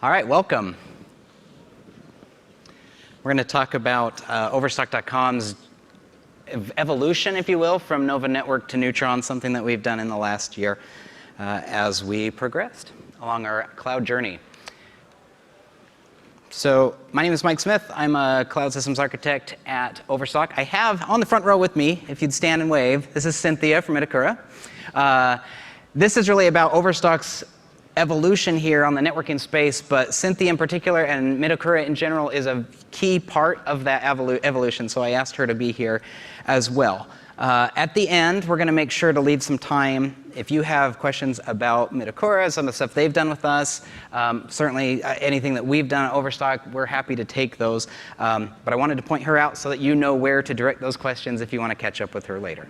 All right, welcome. We're going to talk about Overstock.com's evolution, if you will, from Nova Network to Neutron, something that we've done in the last year as we progressed along our cloud journey. So my name is Mike Smith. I'm a cloud systems architect at Overstock. I have on the front row with me, if you'd stand and wave, this is Cynthia from Midokura. This is really about Overstock's evolution here on the networking space, but Cynthia in particular and Midokura in general is a key part of that evolution, so I asked her to be here as well. At the end, we're going to make sure to leave some time if you have questions about Midokura, some of the stuff they've done with us, certainly anything that we've done at Overstock, we're happy to take those. But I wanted to point her out so that you know where to direct those questions if you want to catch up with her later.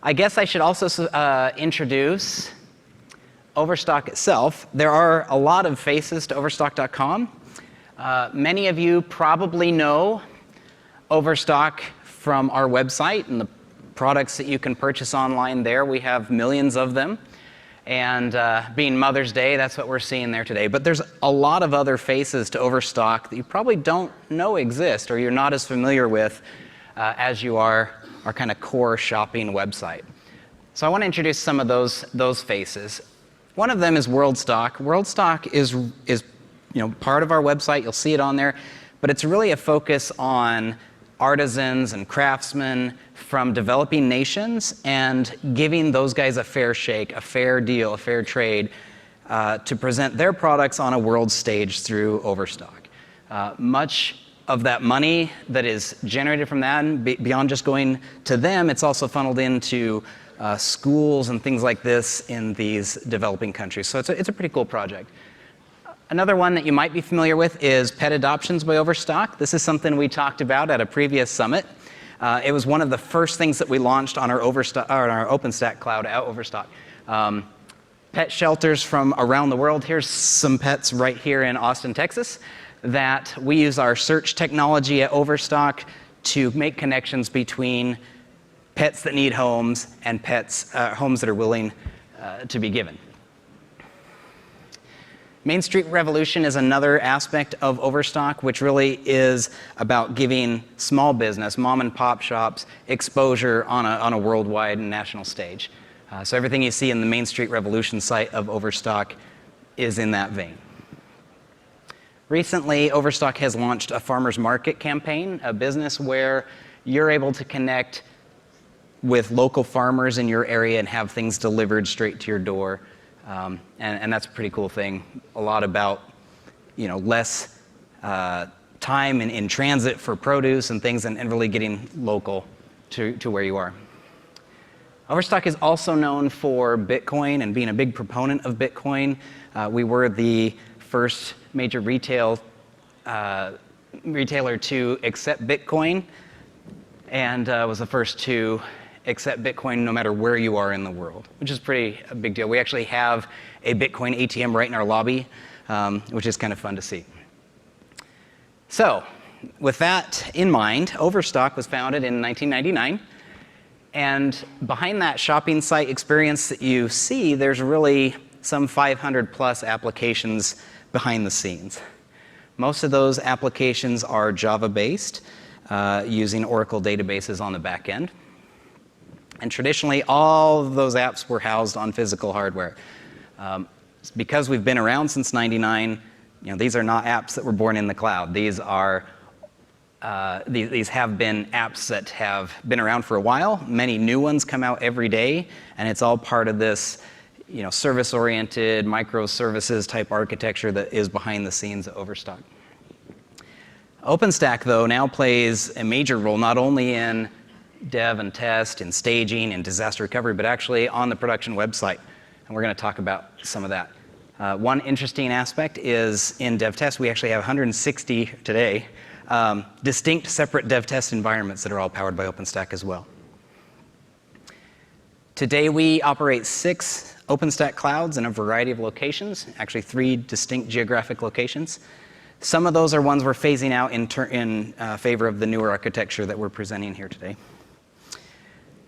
I guess I should also introduce Overstock itself. There are a lot of faces to Overstock.com. Many of you probably know Overstock from our website and the products that you can purchase online there. We have millions of them. And being Mother's Day, that's what we're seeing there today. But there's a lot of other faces to Overstock that you probably don't know exist or you're not as familiar with as you are our kind of core shopping website. So I want to introduce some of those faces. One of them is WorldStock. WorldStock is part of our website. You'll see it on there. But it's really a focus on artisans and craftsmen from developing nations and giving those guys a fair shake, a fair deal, a fair trade to present their products on a world stage through Overstock. Much of that money that is generated from that, and beyond just going to them, it's also funneled into schools and things like this in these developing countries. So it's a pretty cool project. Another one that you might be familiar with is Pet Adoptions by Overstock. This is something we talked about at a previous summit. It was one of the first things that we launched on our OpenStack cloud at Overstock. Pet shelters from around the world. Here's some pets right here in Austin, Texas, that we use our search technology at Overstock to make connections between pets that need homes and homes that are willing to be given. Main Street Revolution is another aspect of Overstock, which really is about giving small business, mom and pop shops, exposure on a worldwide and national stage. So everything you see in the Main Street Revolution site of Overstock is in that vein. Recently, Overstock has launched a farmers market campaign, a business where you're able to connect with local farmers in your area and have things delivered straight to your door. And that's a pretty cool thing. A lot about, less time in transit for produce and things and really getting local to where you are. Overstock is also known for Bitcoin and being a big proponent of Bitcoin. We were the first major retailer to accept Bitcoin and was the first to accept Bitcoin no matter where you are in the world, which is a big deal. We actually have a Bitcoin ATM right in our lobby, which is kind of fun to see. So with that in mind, Overstock was founded in 1999. And behind that shopping site experience that you see, there's really some 500 plus applications behind the scenes. Most of those applications are Java-based, using Oracle databases on the back end. And traditionally, all of those apps were housed on physical hardware. Because we've been around since '99, these are not apps that were born in the cloud. These have been apps that have been around for a while. Many new ones come out every day, and it's all part of this, service-oriented microservices type architecture that is behind the scenes at Overstock. OpenStack, though, now plays a major role not only in dev and test and staging and disaster recovery, but actually on the production website. And we're going to talk about some of that. One interesting aspect is in dev test, we actually have 160 today distinct separate dev test environments that are all powered by OpenStack as well. Today we operate 6 OpenStack clouds in a variety of locations, actually 3 distinct geographic locations. Some of those are ones we're phasing out in favor of the newer architecture that we're presenting here today.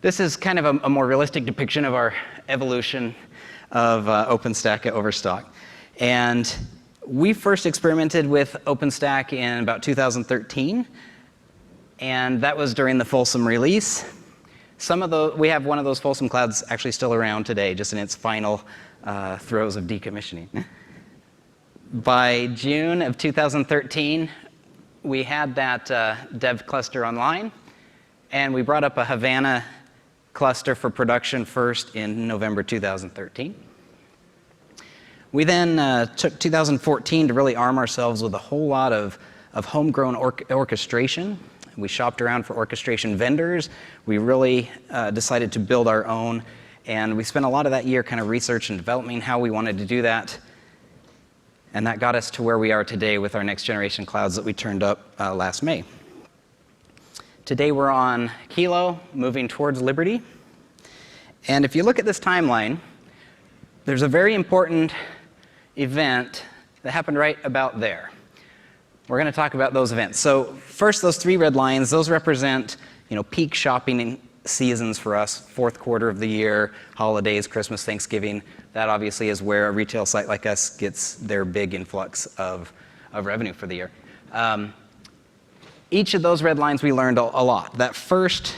This is kind of a more realistic depiction of our evolution of OpenStack at Overstock. And we first experimented with OpenStack in about 2013, and that was during the Folsom release. We have one of those Folsom clouds actually still around today, just in its final throes of decommissioning. By June of 2013, we had that dev cluster online, and we brought up a Havana cluster for production first in November 2013. We then took 2014 to really arm ourselves with a whole lot of homegrown orchestration. We shopped around for orchestration vendors. We really decided to build our own, and we spent a lot of that year kind of research and developing how we wanted to do that. And that got us to where we are today with our next generation clouds that we turned up last May. Today we're on Kilo, moving towards Liberty. And if you look at this timeline, there's a very important event that happened right about there. We're going to talk about those events. So first, those 3 red lines, those represent peak shopping seasons for us, fourth quarter of the year, holidays, Christmas, Thanksgiving. That obviously is where a retail site like us gets their big influx of revenue for the year. Each of those red lines we learned a lot. That first,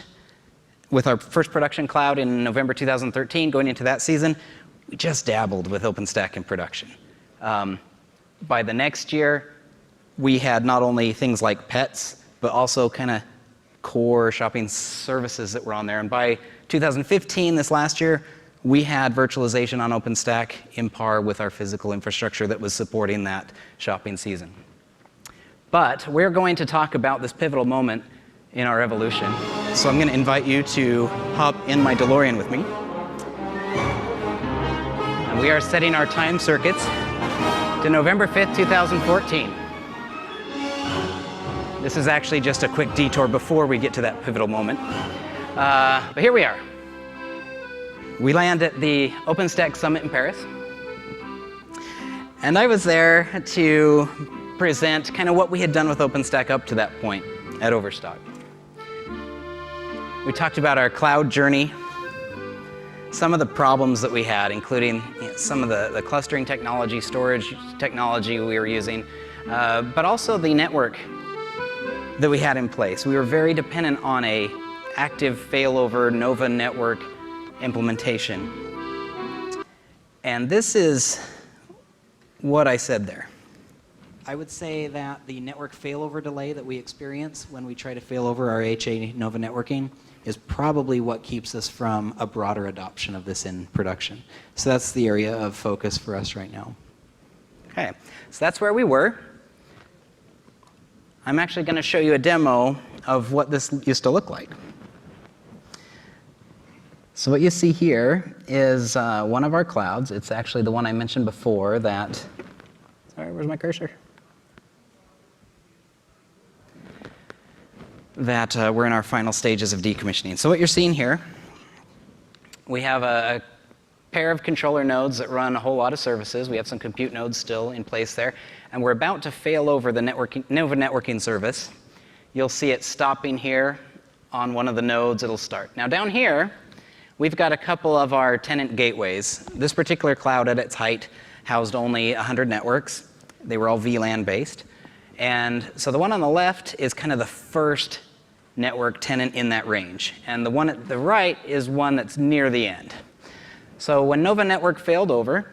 with our first production cloud in November 2013, going into that season, we just dabbled with OpenStack in production. By the next year, we had not only things like pets, but also kind of core shopping services that were on there. And by 2015, this last year, we had virtualization on OpenStack in par with our physical infrastructure that was supporting that shopping season. But we're going to talk about this pivotal moment in our evolution. So I'm going to invite you to hop in my DeLorean with me. And we are setting our time circuits to November 5th, 2014. This is actually just a quick detour before we get to that pivotal moment. But here we are. We land at the OpenStack Summit in Paris. And I was there to present kind of what we had done with OpenStack up to that point at Overstock. We talked about our cloud journey, some of the problems that we had, including some of the clustering technology, storage technology we were using, but also the network that we had in place. We were very dependent on a active failover Nova network implementation. And this is what I said there. I would say that the network failover delay that we experience when we try to fail over our HA Nova networking is probably what keeps us from a broader adoption of this in production. So that's the area of focus for us right now. Okay, so that's where we were. I'm actually going to show you a demo of what this used to look like. So what you see here is one of our clouds. It's actually the one I mentioned before that, sorry, where's my cursor? That we're in our final stages of decommissioning. So what you're seeing here, we have a pair of controller nodes that run a whole lot of services. We have some compute nodes still in place there. And we're about to fail over the Nova networking service. You'll see it stopping here on one of the nodes. It'll start. Now down here, we've got a couple of our tenant gateways. This particular cloud at its height housed only 100 networks. They were all VLAN based. And so the one on the left is kind of the first network tenant in that range. And the one at the right is one that's near the end. So when Nova Network failed over,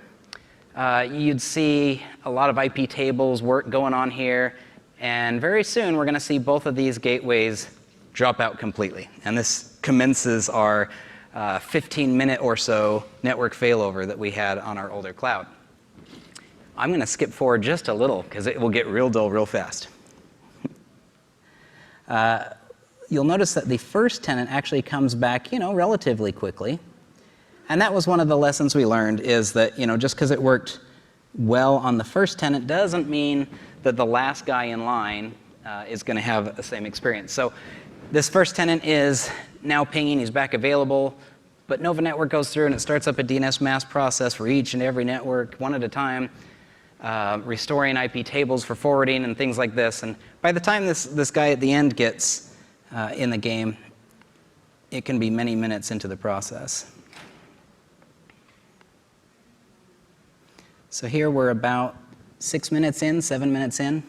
you'd see a lot of IP tables work going on here. And very soon, we're going to see both of these gateways drop out completely. And this commences our 15-minute or so network failover that we had on our older cloud. I'm going to skip forward just a little because it will get real dull real fast. You'll notice that the first tenant actually comes back, relatively quickly. And that was one of the lessons we learned is that, just because it worked well on the first tenant doesn't mean that the last guy in line is going to have the same experience. So this first tenant is now pinging. He's back available. But Nova Network goes through and it starts up a DNS mask process for each and every network, one at a time, restoring IP tables for forwarding and things like this. And by the time this guy at the end gets in the game, it can be many minutes into the process. So here we're about 6 minutes in, 7 minutes in,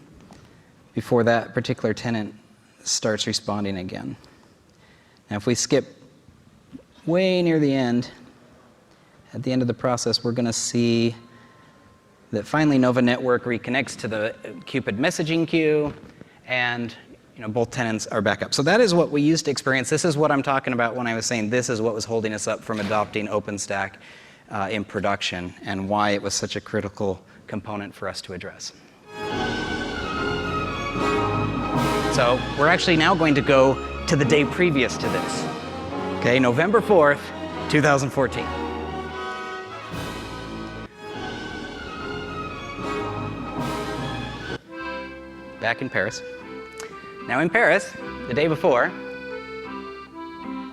before that particular tenant starts responding again. Now if we skip way near the end, at the end of the process, we're going to see that finally Nova Network reconnects to the Cupid messaging queue, and both tenants are back up. So that is what we used to experience. This is what I'm talking about when I was saying this is what was holding us up from adopting OpenStack in production, and why it was such a critical component for us to address. So we're actually now going to go to the day previous to this. Okay, November 4th, 2014. Back in Paris. Now in Paris, the day before,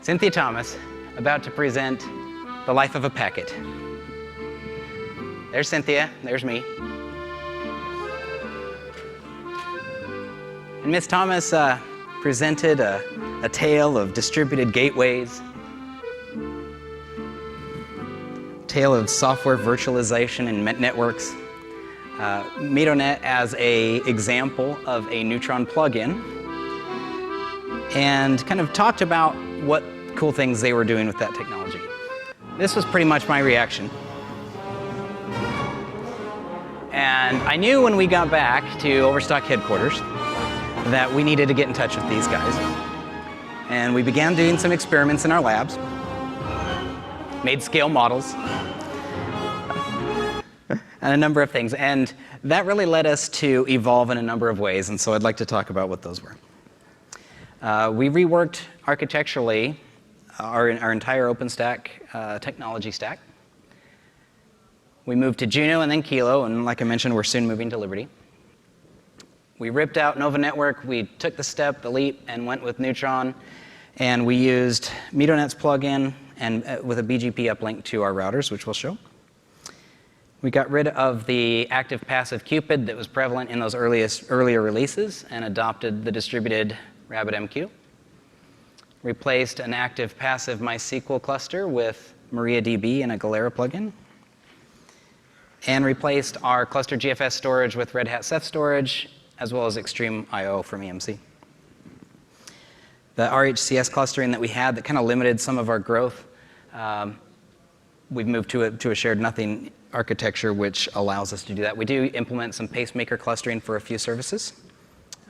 Cynthia Thomas about to present the life of a packet. There's Cynthia, there's me. And Ms. Thomas presented a tale of distributed gateways, tale of software virtualization and networks, MidoNet as an example of a Neutron plugin, and kind of talked about what cool things they were doing with that technology. This was pretty much my reaction. And I knew when we got back to Overstock headquarters that we needed to get in touch with these guys. And we began doing some experiments in our labs, made scale models, and a number of things. And that really led us to evolve in a number of ways, and so I'd like to talk about what those were. We reworked architecturally our entire OpenStack technology stack. We moved to Juno and then Kilo, and like I mentioned, we're soon moving to Liberty. We ripped out Nova Network, we took the step, the leap, and went with Neutron, and we used MidoNet's plugin and with a BGP uplink to our routers, which we'll show. We got rid of the active-passive Cupid that was prevalent in those earlier releases and adopted the distributed RabbitMQ. Replaced an active-passive MySQL cluster with MariaDB and a Galera plugin. And replaced our cluster GFS storage with Red Hat Ceph storage, as well as Extreme IO from EMC. The RHCS clustering that we had that kind of limited some of our growth, we've moved to a shared nothing architecture, which allows us to do that. We do implement some pacemaker clustering for a few services,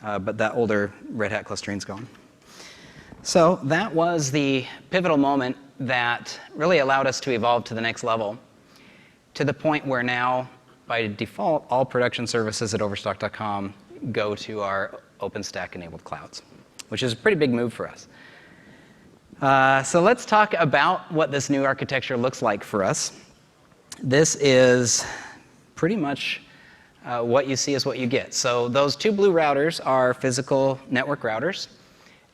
but that older Red Hat clustering's gone. So that was the pivotal moment that really allowed us to evolve to the next level, to the point where now, by default, all production services at Overstockcom go to our OpenStack-enabled clouds, which is a pretty big move for us. So let's talk about what this new architecture looks like for us. This is pretty much what you see is what you get. So those two blue routers are physical network routers.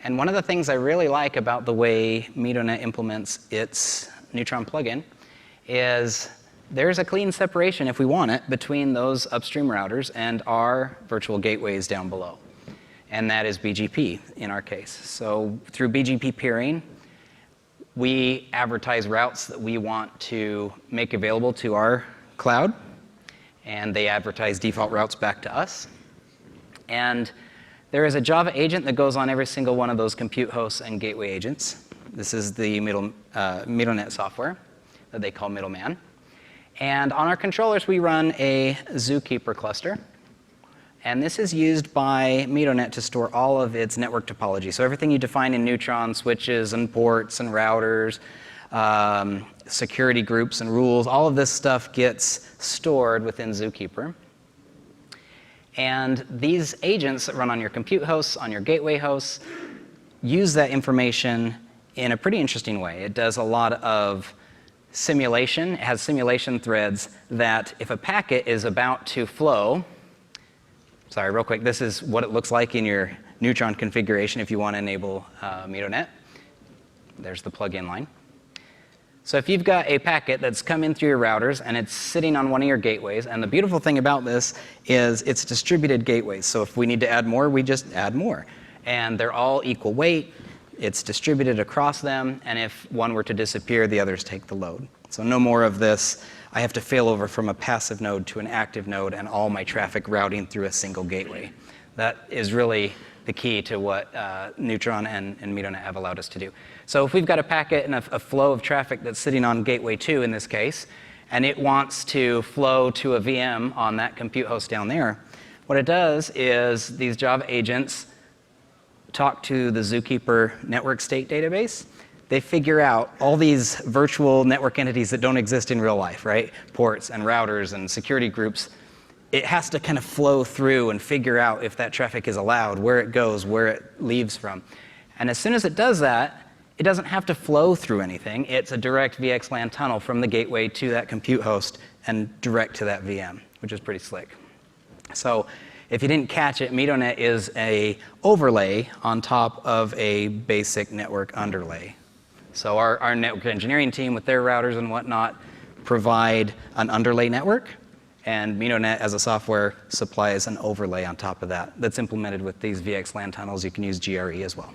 And one of the things I really like about the way MidoNet implements its Neutron plugin is there's a clean separation, if we want it, between those upstream routers and our virtual gateways down below. And that is BGP in our case. So through BGP peering, we advertise routes that we want to make available to our cloud, and they advertise default routes back to us. And there is a Java agent that goes on every single one of those compute hosts and gateway agents. This is the MidoNet software that they call Middleman. And on our controllers, we run a Zookeeper cluster. And this is used by MidoNet to store all of its network topology. So everything you define in Neutron, switches and ports and routers, security groups and rules, all of this stuff gets stored within Zookeeper. And these agents that run on your compute hosts, on your gateway hosts, use that information in a pretty interesting way. It does a lot of simulation. It has simulation threads that if a packet is about to flow, sorry, real quick, this is what it looks like in your Neutron configuration if you want to enable MidoNet. There's the plug-in line. So if you've got a packet that's come in through your routers and it's sitting on one of your gateways, and the beautiful thing about this is it's distributed gateways. So if we need to add more, we just add more. And they're all equal weight. It's distributed across them, and if one were to disappear, the others take the load. So no more of this, I have to fail over from a passive node to an active node and all my traffic routing through a single gateway. That is really the key to what Neutron and MidoNet have allowed us to do. So if we've got a packet and a flow of traffic that's sitting on gateway 2 in this case, and it wants to flow to a VM on that compute host down there, what it does is these Java agents talk to the Zookeeper network state database. They figure out all these virtual network entities that don't exist in real life, right? Ports and routers and security groups. It has to kind of flow through and figure out if that traffic is allowed, where it goes, where it leaves from. And as soon as it does that, it doesn't have to flow through anything. It's a direct VXLAN tunnel from the gateway to that compute host and direct to that VM, which is pretty slick. So if you didn't catch it, MidoNet is a overlay on top of a basic network underlay. So our network engineering team with their routers and whatnot provide an underlay network, and MidoNet as a software supplies an overlay on top of that that's implemented with these VXLAN tunnels. You can use GRE as well.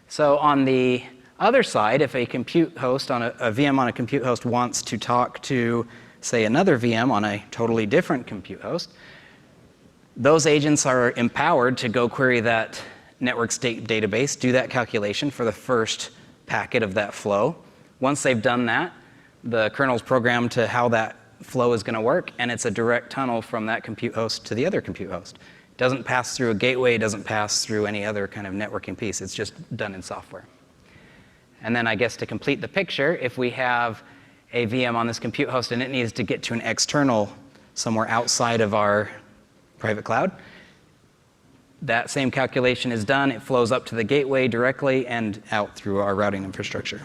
So on the other side, if a compute host on a VM on a compute host wants to talk to, say, another VM on a totally different compute host, those agents are empowered to go query that network state database, do that calculation for the first packet of that flow. Once they've done that, the kernel's programmed to how that flow is going to work, and it's a direct tunnel from that compute host to the other compute host. It doesn't pass through a gateway, it doesn't pass through any other kind of networking piece. It's just done in software. And then I guess to complete the picture, if we have a VM on this compute host and it needs to get to an external somewhere outside of our private cloud, that same calculation is done. It flows up to the gateway directly and out through our routing infrastructure.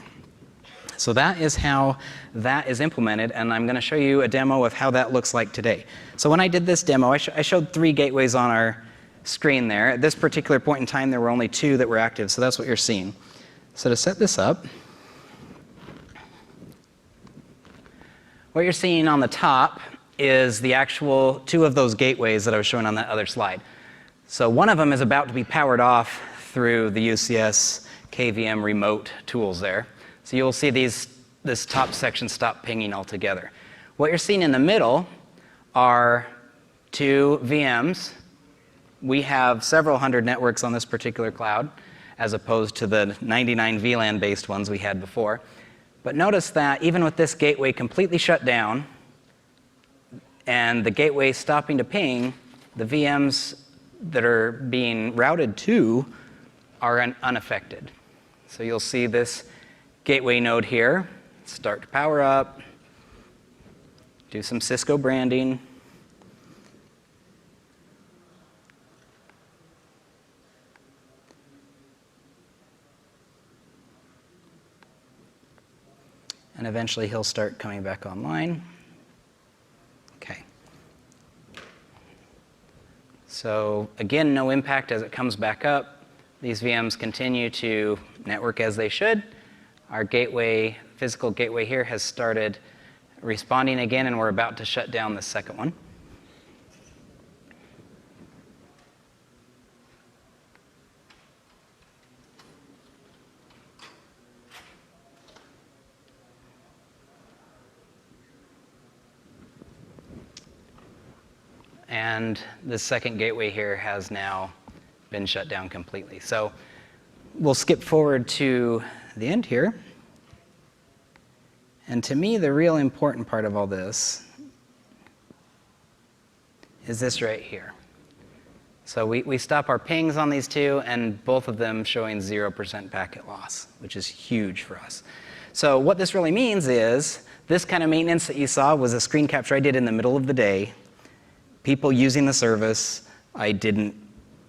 So that is how that is implemented, and I'm going to show you a demo of how that looks like today. So when I did this demo, I showed 3 gateways on our screen there. At this particular point in time, there were only 2 that were active, so that's what you're seeing. So to set this up, what you're seeing on the top is the actual 2 of those gateways that I was showing on that other slide. So one of them is about to be powered off through the UCS KVM remote tools there. So you'll see this top section stop pinging altogether. What you're seeing in the middle are 2 VMs. We have several hundred networks on this particular cloud, as opposed to the 99 VLAN-based ones we had before. But notice that even with this gateway completely shut down, and the gateway stopping to ping, the VMs that are being routed to are unaffected. So you'll see this gateway node here start to power up, do some Cisco branding. And eventually he'll start coming back online. Okay. So again, no impact as it comes back up. These VMs continue to network as they should. Our gateway, physical gateway here, has started responding again, and we're about to shut down the second one. And the second gateway here has now been shut down completely. So we'll skip forward to the end here. And to me, the real important part of all this is this right here. So we stop our pings on these 2, and both of them showing 0% packet loss, which is huge for us. So what this really means is this kind of maintenance that you saw was a screen capture I did in the middle of the day. People using the service, I didn't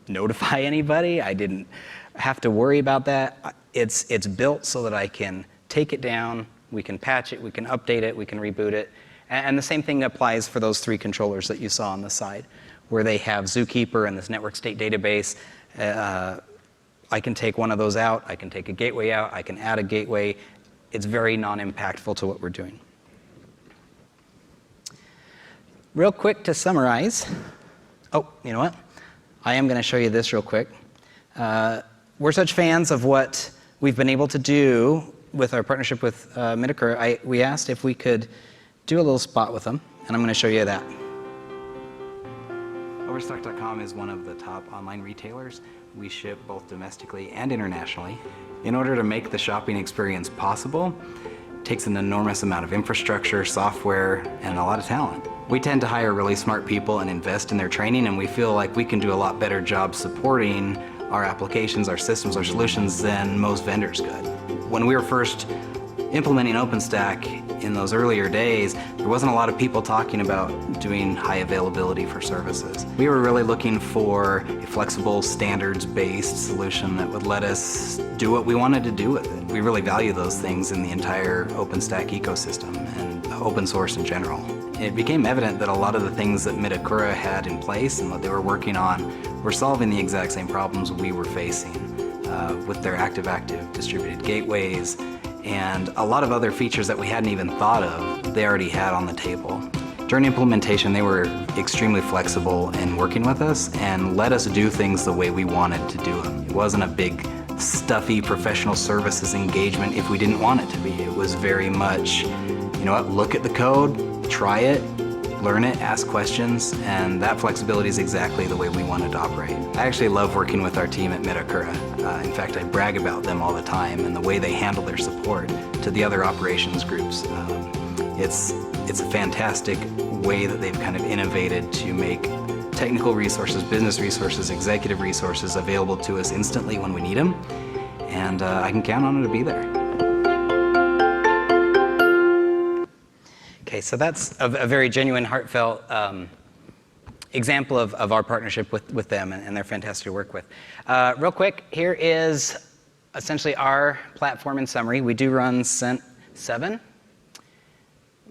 notify anybody. I didn't have to worry about that. It's built so that I can take it down, we can patch it, we can update it, we can reboot it. And the same thing applies for those 3 controllers that you saw on the side, where they have Zookeeper and this network state database. I can take one of those out, I can take a gateway out, I can add a gateway. It's very non-impactful to what we're doing. Real quick to summarize. Oh, you know what? I am going to show you this real quick. we're such fans of what we've been able to do with our partnership with MidoNet, we asked if we could do a little spot with them, and I'm going to show you that. Overstockcom is one of the top online retailers. We ship both domestically and internationally. In order to make the shopping experience possible, it takes an enormous amount of infrastructure, software, and a lot of talent. We tend to hire really smart people and invest in their training, and we feel like we can do a lot better job supporting our applications, our systems, our solutions than most vendors could. When we were first implementing OpenStack in those earlier days, there wasn't a lot of people talking about doing high availability for services. We were really looking for a flexible, standards-based solution that would let us do what we wanted to do with it. We really value those things in the entire OpenStack ecosystem and open source in general. It became evident that a lot of the things that MidoNet had in place and what they were working on were solving the exact same problems we were facing with their active-active distributed gateways and a lot of other features that we hadn't even thought of, they already had on the table. During implementation, they were extremely flexible in working with us and let us do things the way we wanted to do them. It wasn't a big, stuffy professional services engagement if we didn't want it to be. It was very much, you know what, look at the code, try it, learn it, ask questions, and that flexibility is exactly the way we wanted to operate. I actually love working with our team at MidoNet. In fact, I brag about them all the time and the way they handle their support to the other operations groups. It's a fantastic way that they've kind of innovated to make technical resources, business resources, executive resources available to us instantly when we need them, and I can count on it to be there. Okay, so that's a very genuine, heartfelt example of our partnership with them, and they're fantastic to work with. Real quick, here is essentially our platform in summary. We do run Cent 7,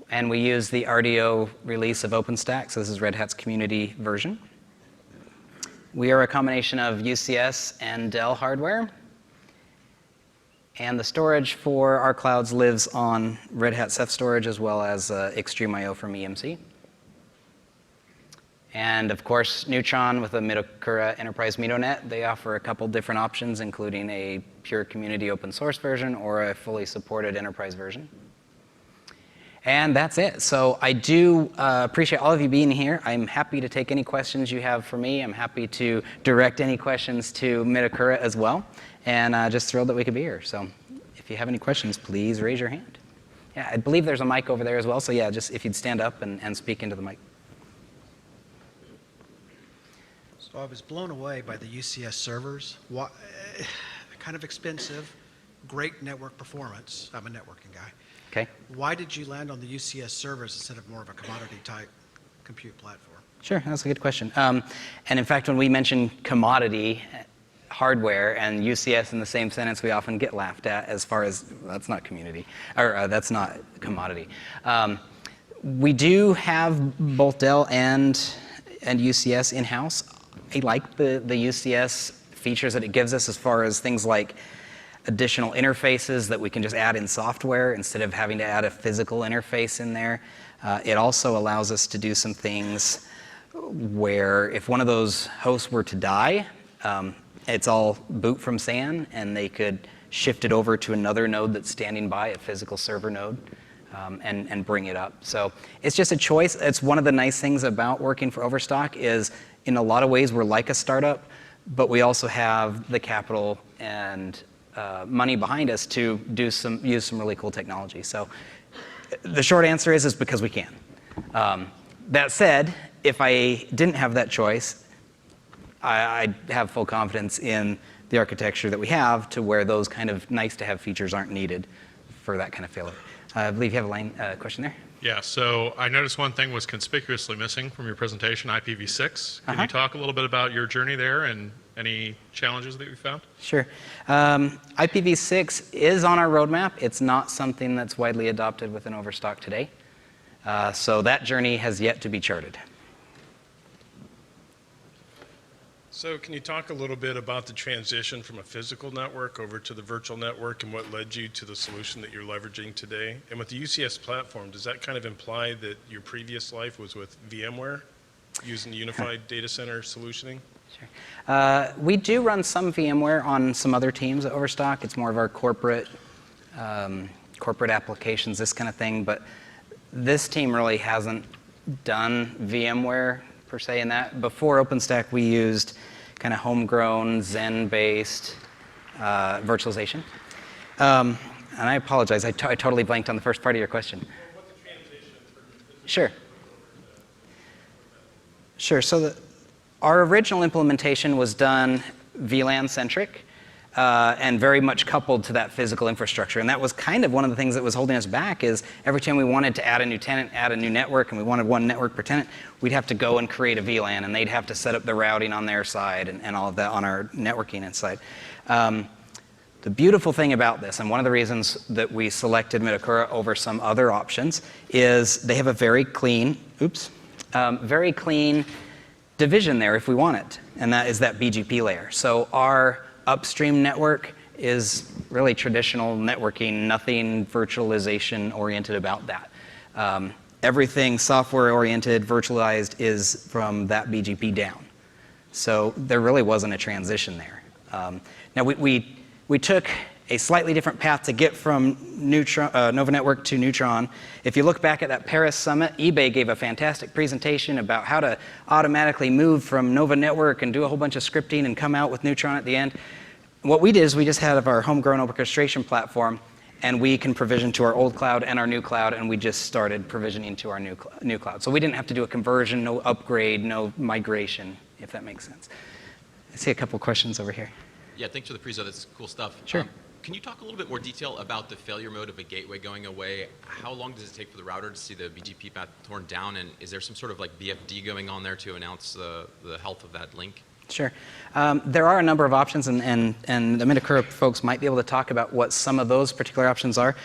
and we use the RDO release of OpenStack, so this is Red Hat's community version. We are a combination of UCS and Dell hardware. And the storage for our clouds lives on Red Hat Ceph storage as well as Extreme.io from EMC. And of course, Neutron with the MidoNet Enterprise MidoNet, they offer a couple different options, including a pure community open source version or a fully supported enterprise version. And that's it. So I do appreciate all of you being here. I'm happy to take any questions you have for me. I'm happy to direct any questions to MidoNet as well. And just thrilled that we could be here. So if you have any questions, please raise your hand. Yeah, I believe there's a mic over there as well. So yeah, just if you'd stand up and speak into the mic. So I was blown away by the UCS servers. Kind of expensive, great network performance. I'm a networking guy. Okay. Why did you land on the UCS servers instead of more of a commodity type compute platform? Sure, that's a good question. And in fact, when we mention commodity hardware and UCS in the same sentence, we often get laughed at as far as that's not community, or that's not commodity. We do have both Dell and UCS in-house. I like the UCS features that it gives us as far as things like additional interfaces that we can just add in software instead of having to add a physical interface in there. It also allows us to do some things where if one of those hosts were to die, it's all boot from SAN, and they could shift it over to another node that's standing by, a physical server node, and bring it up. So it's just a choice. It's one of the nice things about working for Overstock is in a lot of ways we're like a startup, but we also have the capital and money behind us to use some really cool technology. So the short answer is because we can. That said, if I didn't have that choice, I'd have full confidence in the architecture that we have to where those kind of nice-to-have features aren't needed for that kind of failure. I believe you have a question there. Yeah, so I noticed one thing was conspicuously missing from your presentation, IPv6. Can you talk a little bit about your journey there and any challenges that you found? Sure. IPv6 is on our roadmap. It's not something that's widely adopted within Overstock today. So that journey has yet to be charted. So can you talk a little bit about the transition from a physical network over to the virtual network and what led you to the solution that you're leveraging today? And with the UCS platform, does that kind of imply that your previous life was with VMware using unified data center solutioning? Sure. We do run some VMware on some other teams at Overstock. It's more of our corporate applications, this kind of thing. But this team really hasn't done VMware per se in that. Before OpenStack, we used kind of homegrown Zen-based virtualization. And I apologize, I totally blanked on the first part of your question. What's the transition for Sure. Sure. So our original implementation was done VLAN-centric and very much coupled to that physical infrastructure. And that was kind of one of the things that was holding us back is every time we wanted to add a new tenant, add a new network, and we wanted one network per tenant, we'd have to go and create a VLAN, and they'd have to set up the routing on their side and all of that on our networking inside. The beautiful thing about this, and one of the reasons that we selected Midokura over some other options, is they have a very clean, very clean division there if we want it, and that is that BGP layer. So our upstream network is really traditional networking, nothing virtualization oriented about that. Everything software oriented, virtualized is from that BGP down. So there really wasn't a transition there. Now we took a slightly different path to get from Nova Network to Neutron. If you look back at that Paris summit, eBay gave a fantastic presentation about how to automatically move from Nova Network and do a whole bunch of scripting and come out with Neutron at the end. What we did is we just had our homegrown orchestration platform, and we can provision to our old cloud and our new cloud, and we just started provisioning to our new cloud. So we didn't have to do a conversion, no upgrade, no migration, if that makes sense. I see a couple questions over here. Yeah, thanks for the prezo. That's cool stuff. Sure. Can you talk a little bit more detail about the failure mode of a gateway going away? How long does it take for the router to see the BGP path torn down? And is there some sort of like BFD going on there to announce the health of that link? Sure. There are a number of options, and the Midokura folks might be able to talk about what some of those particular options are.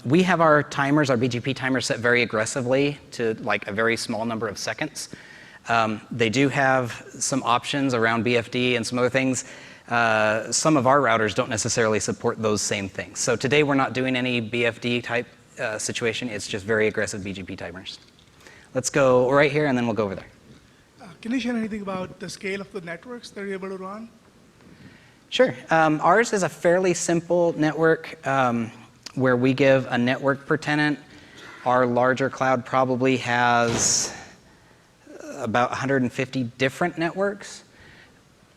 We have our timers, our BGP timers, set very aggressively to like a very small number of seconds. They do have some options around BFD and some other things. Some of our routers don't necessarily support those same things. So today we're not doing any BFD type situation. It's just very aggressive BGP timers. Let's go right here, and then we'll go over there. Can you share anything about the scale of the networks that you're able to run? Sure. Ours is a fairly simple network where we give a network per tenant. Our larger cloud probably has about 150 different networks.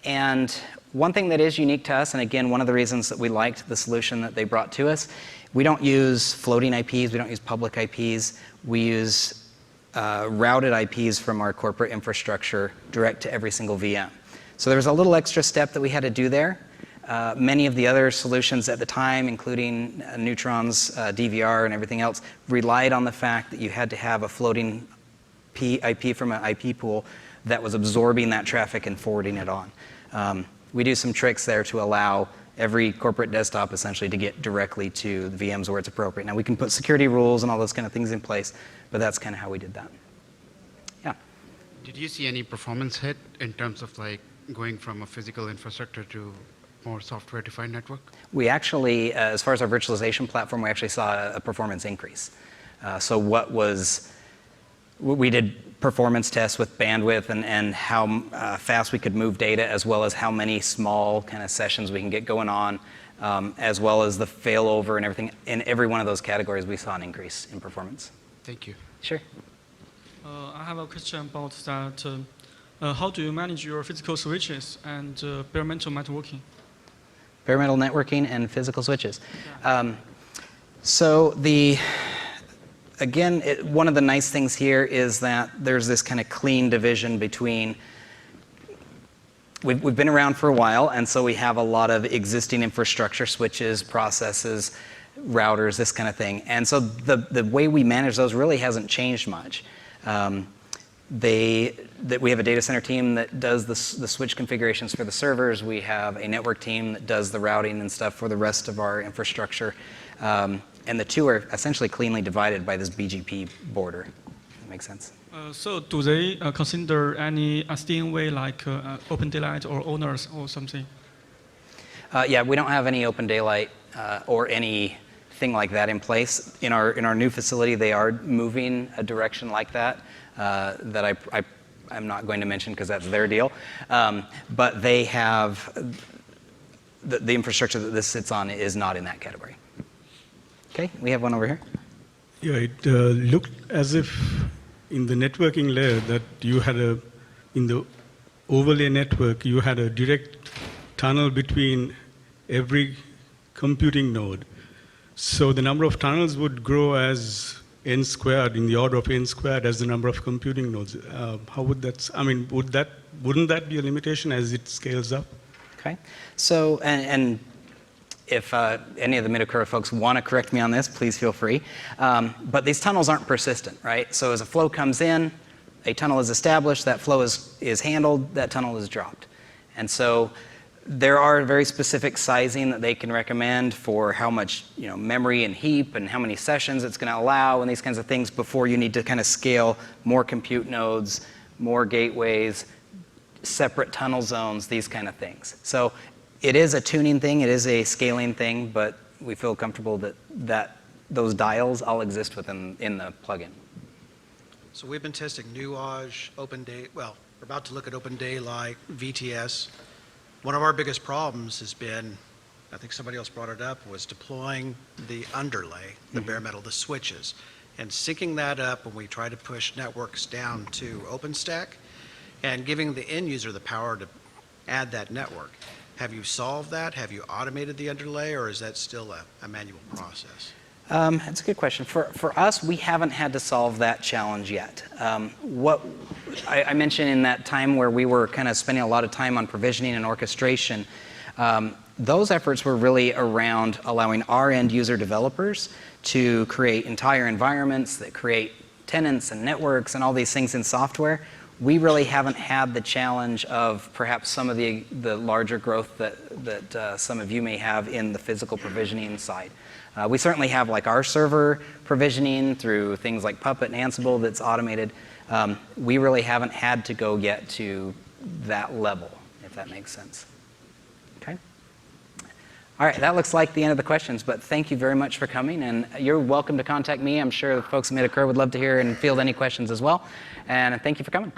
And one thing that is unique to us, and again, one of the reasons that we liked the solution that they brought to us, we don't use floating IPs, we don't use public IPs, we use routed IPs from our corporate infrastructure direct to every single VM. So there was a little extra step that we had to do there. Many of the other solutions at the time, including Neutron's DVR and everything else, relied on the fact that you had to have a floating IP from an IP pool that was absorbing that traffic and forwarding it on. We do some tricks there to allow every corporate desktop essentially to get directly to the VMs where it's appropriate. Now we can put security rules and all those kind of things in place, but that's kind of how we did that. Yeah. Did you see any performance hit in terms of like going from a physical infrastructure to more software-defined network? We actually, as far as our virtualization platform, we actually saw a performance increase. So we did performance tests with bandwidth and how fast we could move data, as well as how many small kind of sessions we can get going on, as well as the failover and everything. In every one of those categories, we saw an increase in performance. Thank you. Sure. I have a question about that. How do you manage your physical switches and bare metal networking? Bare metal networking and physical switches. Yeah. Again, one of the nice things here is that there's this kind of clean division between, we've been around for a while, and so we have a lot of existing infrastructure, switches, processes, routers, this kind of thing. And so the way we manage those really hasn't changed much. We have a data center team that does the switch configurations for the servers. We have a network team that does the routing and stuff for the rest of our infrastructure. And the two are essentially cleanly divided by this BGP border. That makes sense. So do they consider any SDN way like Open Daylight or owners or something? Yeah, we don't have any Open Daylight or anything like that in place. In our new facility, they are moving a direction like that. That I'm not going to mention because that's their deal. But they have, the infrastructure that this sits on is not in that category. Okay, we have one over here. Yeah, it looked as if in the networking layer that you had in the overlay network, you had a direct tunnel between every computing node. So the number of tunnels would grow as n squared, in the order of n squared as the number of computing nodes. How would that, I mean, wouldn't that be a limitation as it scales up? Okay, so, and if any of the MidoCura folks want to correct me on this, please feel free. But these tunnels aren't persistent, right? So as a flow comes in, a tunnel is established, that flow is handled, that tunnel is dropped. And so there are very specific sizing that they can recommend for how much memory and heap and how many sessions it's going to allow and these kinds of things before you need to kind of scale more compute nodes, more gateways, separate tunnel zones, these kind of things. So it is a tuning thing, it is a scaling thing, but we feel comfortable that those dials all exist in the plugin. So we've been testing Nuage, OpenDay, well, we're about to look at OpenDaylight, VTS. One of our biggest problems has been, I think somebody else brought it up, was deploying the underlay, the bare metal, the switches, and syncing that up when we try to push networks down to OpenStack and giving the end user the power to add that network. Have you solved that? Have you automated the underlay, or is that still a manual process? That's a good question. For us, we haven't had to solve that challenge yet. What I mentioned in that time where we were kind of spending a lot of time on provisioning and orchestration, those efforts were really around allowing our end user developers to create entire environments that create tenants and networks and all these things in software. We really haven't had the challenge of perhaps some of the larger growth that some of you may have in the physical provisioning side. We certainly have like our server provisioning through things like Puppet and Ansible that's automated. We really haven't had to go yet to that level, if that makes sense. Okay. All right, that looks like the end of the questions, but thank you very much for coming, and you're welcome to contact me. I'm sure the folks at MidoCura would love to hear and field any questions as well, and thank you for coming.